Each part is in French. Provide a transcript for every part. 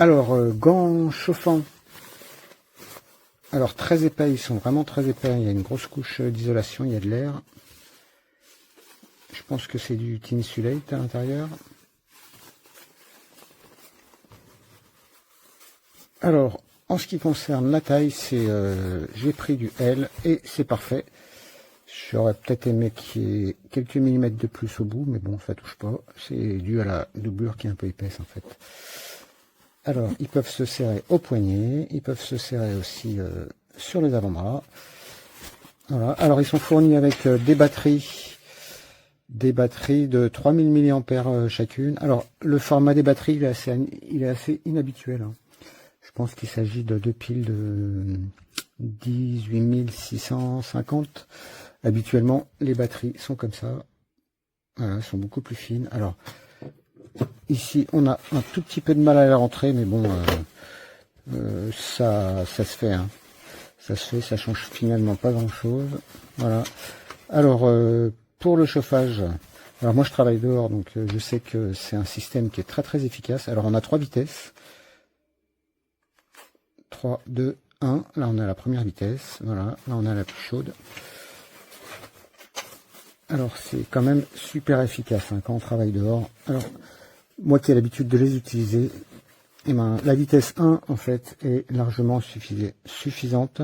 Alors, gants chauffants. Alors, très épais, ils sont vraiment très épais. Il y a une grosse couche d'isolation, il y a de l'air. Je pense que c'est du Tinsulate à l'intérieur. Alors, en ce qui concerne la taille, j'ai pris du L et c'est parfait. J'aurais peut-être aimé qu'il y ait quelques millimètres de plus au bout, mais bon, ça touche pas. C'est dû à la doublure qui est un peu épaisse en fait. Alors, ils peuvent se serrer au poignet, ils peuvent se serrer aussi sur les avant-bras. Voilà. Alors, ils sont fournis avec des batteries de 3000 mAh chacune. Alors, le format des batteries, il est assez inhabituel. Hein. Je pense qu'il s'agit de deux piles de 18650. Habituellement, les batteries sont comme ça. Voilà, elles sont beaucoup plus fines. Alors, ici, on a un tout petit peu de mal à la rentrer, mais bon, ça se fait. Hein. Ça se fait, ça change finalement pas grand-chose. Voilà. Alors, pour le chauffage, alors moi je travaille dehors, donc je sais que c'est un système qui est très très efficace. Alors, on a 3 vitesses. 3, 2, 1. Là, on a la première vitesse. Voilà. Là, on a la plus chaude. Alors, c'est quand même super efficace hein, quand on travaille dehors. Alors, moi qui ai l'habitude de les utiliser, eh ben, la vitesse 1, en fait, est largement suffisante.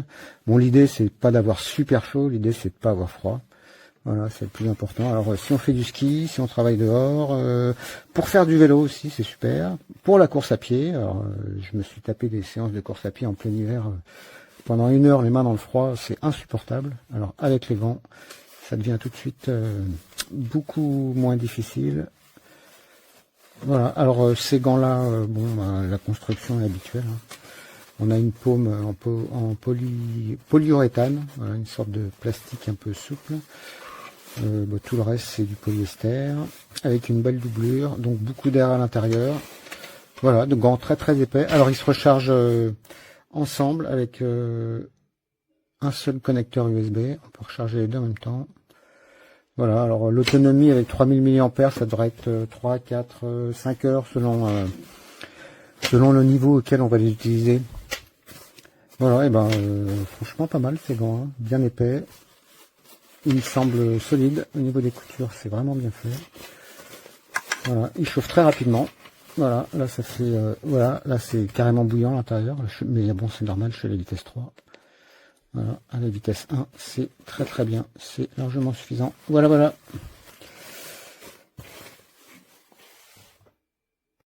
Bon, l'idée, c'est pas d'avoir super chaud. L'idée, c'est de pas avoir froid. Voilà, c'est le plus important. Alors, si on fait du ski, si on travaille dehors, pour faire du vélo aussi, c'est super. Pour la course à pied, alors, je me suis tapé des séances de course à pied en plein hiver. Pendant 1 heure, les mains dans le froid, c'est insupportable. Alors, avec les gants, ça devient tout de suite beaucoup moins difficile. Voilà, alors ces gants-là, la construction est habituelle. Hein. On a une paume en polyuréthane, voilà, une sorte de plastique un peu souple. Tout le reste c'est du polyester avec une belle doublure, donc beaucoup d'air à l'intérieur. Voilà, de gants très très épais. Alors ils se rechargent ensemble avec un seul connecteur USB. On peut recharger les deux en même temps. Voilà, alors l'autonomie avec 3000 mAh, ça devrait être 3, 4, 5 heures selon le niveau auquel on va les utiliser. Voilà, et ben franchement pas mal ces gants, hein, bien épais. Il me semble solide au niveau des coutures, c'est vraiment bien fait. Voilà, il chauffe très rapidement. Voilà, là ça fait voilà, là c'est carrément bouillant à l'intérieur, mais bon c'est normal, je suis à la vitesse 3. Voilà, à la vitesse 1, c'est très très bien, c'est largement suffisant. Voilà, voilà.